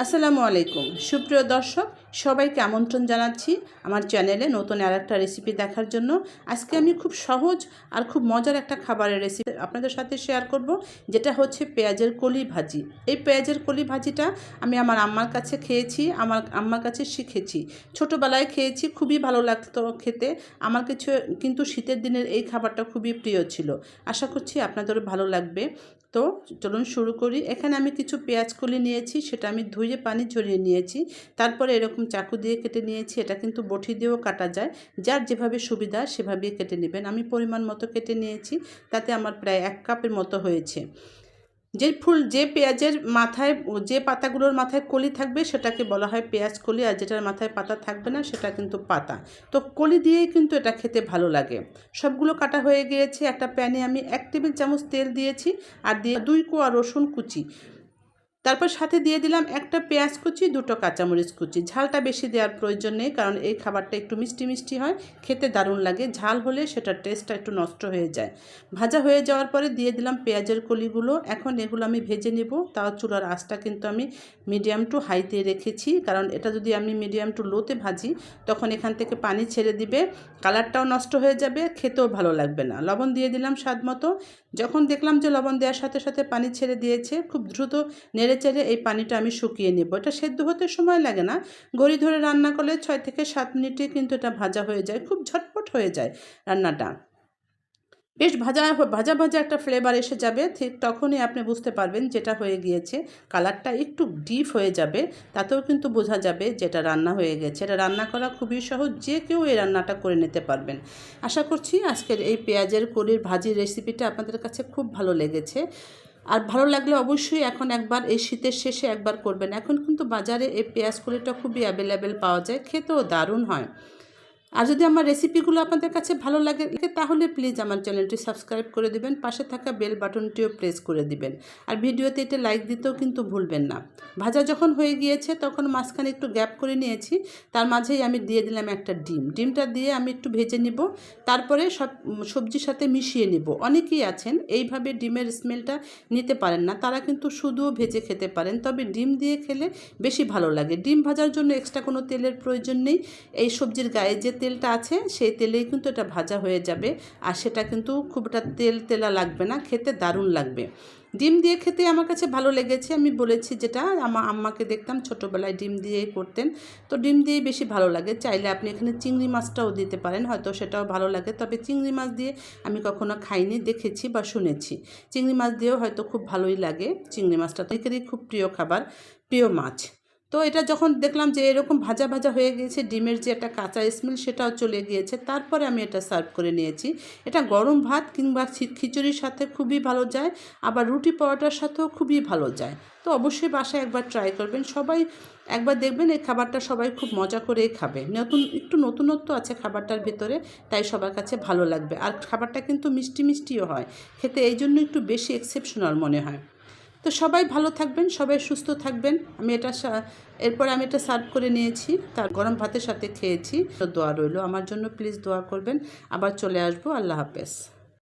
আসসালামু আলাইকুম সুপ্রিয় দর্শক সবাইকে আমন্ত্রণ জানাচ্ছি আমার চ্যানেলে নতুন আরেকটা রেসিপি দেখার জন্য। আজকে আমি খুব সহজ আর খুব মজার একটা খাবারের রেসিপি আপনাদের সাথে শেয়ার করব, যেটা হচ্ছে পেঁয়াজের কলি ভাজি। এই পেঁয়াজের কলি ভাজিটা আমি আমার আম্মার কাছে খেয়েছি, আমার আম্মার কাছে শিখেছি, ছোটোবেলায় খেয়েছি, খুবই ভালো লাগতো খেতে। আমার কিন্তু শীতের দিনের এই খাবারটা খুবই প্রিয় ছিল। আশা করছি আপনাদেরও ভালো লাগবে। তো চলুন শুরু করি। এখানে আমি কিছু পেঁয়াজ কলি নিয়েছি, সেটা আমি ধুয়ে পানি ঝরিয়ে নিয়েছি। তারপরে এরকম চাকু দিয়ে কেটে নিয়েছি। এটা কিন্তু বটি দিয়েও কাটা যায়, যার যেভাবে সুবিধা সেভাবেই কেটে নেবেন। আমি পরিমাণ মতো কেটে নিয়েছি, তাতে আমার প্রায় 1 কাপের মতো হয়েছে। যে পেঁয়াজের মাথায়, যে পাতাগুলোর মাথায় কলি থাকবে সেটাকে বলা হয় পেঁয়াজ কলি, আর যেটার মাথায় পাতা থাকবে না সেটা কিন্তু পাতা। তো কলি দিয়েই কিন্তু এটা খেতে ভালো লাগে। সবগুলো কাটা হয়ে গিয়েছে। একটা প্যানে আমি 1 টেবিল চামচ তেল দিয়েছি, আর দিয়ে 2 কোয়া রসুন কুচি, তারপর সাথে দিয়ে দিলাম একটা পেঁয়াজ কুচি, 2টো কাঁচামরিচ কুচি। ঝালটা বেশি দেওয়ার প্রয়োজন নেই, কারণ এই খাবারটা একটু মিষ্টি মিষ্টি হয়, খেতে দারুণ লাগে। ঝাল হলে সেটার টেস্টটা একটু নষ্ট হয়ে যায়। ভাজা হয়ে যাওয়ার পরে দিয়ে দিলাম পেঁয়াজের কলিগুলো। এখন এগুলো আমি ভেজে নেব। তাও চুলার আঁচটা কিন্তু আমি মিডিয়াম টু হাইতে রেখেছি, কারণ এটা যদি আমি মিডিয়াম টু লোতে ভাজি তখন এখান থেকে পানি ছেড়ে দিবে, কালারটাও নষ্ট হয়ে যাবে, খেতেও ভালো লাগবে না। লবণ দিয়ে দিলাম স্বাদ মতো। যখন দেখলাম যে লবণ দেওয়ার সাথে সাথে পানি ছেড়ে দিয়েছে, খুব দ্রুত নেড়েচেড়ে এই পানিটা আমি শুকিয়ে নেব। এটা সেদ্ধ হতে সময় লাগে না, ঘড়ি ধরে রান্না করলে 6 থেকে 7 মিনিটে কিন্তু এটা ভাজা হয়ে যায়, খুব ঝটপট হয়ে যায় রান্নাটা। বেশ ভাজা ভাজা ভাজা একটা ফ্লেভার এসে যাবে, ঠিক তখনই আপনি বুঝতে পারবেন যেটা হয়ে গিয়েছে। কালারটা একটু ডিপ হয়ে যাবে, তাতেও কিন্তু বোঝা যাবে যেটা রান্না হয়ে গেছে। এটা রান্না করা খুবই সহজ, যে কেউ এই রান্নাটা করে নিতে পারবেন। আশা করছি আজকের এই পেঁয়াজের কলির ভাজি রেসিপিটা আপনাদের কাছে খুব ভালো লেগেছে। আর ভালো লাগলে অবশ্যই এখন একবার এই শীতের শেষে একবার করবেন। এখন কিন্তু বাজারে এই পেঁয়াজ কলিটা খুবই অ্যাভেলেবেল পাওয়া যায়, খেতেও দারুণ হয়। আর যদি আমার রেসিপিগুলো আপনাদের কাছে ভালো লাগে তাহলে প্লিজ আমার চ্যানেলটি সাবস্ক্রাইব করে দিবেন, পাশে থাকা বেল বাটনটিও প্রেস করে দিবেন। আর ভিডিওতে এটা লাইক দিতেও কিন্তু ভুলবেন না। ভাজা যখন হয়ে গিয়েছে তখন মাঝখানে একটু গ্যাপ করে নিয়েছি, তার মাঝেই আমি দিয়ে দিলাম একটা ডিমটা দিয়ে আমি একটু ভেজে নিব। তারপরে সব সবজির সাথে মিশিয়ে নিব। অনেকেই আছেন এইভাবে ডিমের স্মেলটা নিতে পারেন না, তারা কিন্তু শুধুও ভেজে খেতে পারেন, তবে ডিম দিয়ে খেলে বেশি ভালো লাগে। ডিম ভাজার জন্য এক্সট্রা কোনো তেলের প্রয়োজন নেই। এই সবজির গায়ে যে তেলটা আছে সেই তেলেই কিন্তু এটা ভাজা হয়ে যাবে, আর সেটা কিন্তু খুব একটা তেলা লাগবে না, খেতে দারুণ লাগবে। ডিম দিয়ে খেতে আমার কাছে ভালো লেগেছে। আমি বলেছি যেটা আমার আম্মাকে দেখতাম ছোটোবেলায় ডিম দিয়েই করতেন, তো ডিম দিয়েই বেশি ভালো লাগে। চাইলে আপনি এখানে চিংড়ি মাছটাও দিতে পারেন, হয়তো সেটাও ভালো লাগে, তবে চিংড়ি মাছ দিয়ে আমি কখনো খাইনি, দেখেছি বা শুনেছি। চিংড়ি মাছ দিয়েও হয়তো খুব ভালোই লাগে। চিংড়ি মাছটা অনেকেরই খুব প্রিয় খাবার, প্রিয় মাছ। তো এটা যখন দেখলাম যে এরকম ভাজা ভাজা হয়ে গিয়েছে, ডিমের যে একটা কাঁচা স্মেল সেটাও চলে গিয়েছে, তারপরে আমি এটা সার্ভ করে নিয়েছি। এটা গরম ভাত কিংবা খিচুড়ির সাথে খুবই ভালো যায়, আবার রুটি পরোটার সাথেও খুবই ভালো যায়। তো অবশ্যই বাসায় একবার ট্রাই করবেন সবাই, একবার দেখবেন এই খাবারটা সবাই খুব মজা করেই খাবে। একটু নতুনত্ব আছে খাবারটার ভিতরে, তাই সবার কাছে ভালো লাগবে। আর খাবারটা কিন্তু মিষ্টি মিষ্টিও হয় খেতে, এই জন্য একটু বেশি এক্সেপশনাল মনে হয়। তো সবাই ভালো থাকবেন, সবাই সুস্থ থাকবেন। এরপরে আমি এটা সার্ভ করে নিয়েছি, তার গরম ভাতের সাথে খেয়েছি। তো দোয়া রইল আমার জন্য, প্লিজ দোয়া করবেন। আবার চলে আসবো। আল্লাহ হাফেজ।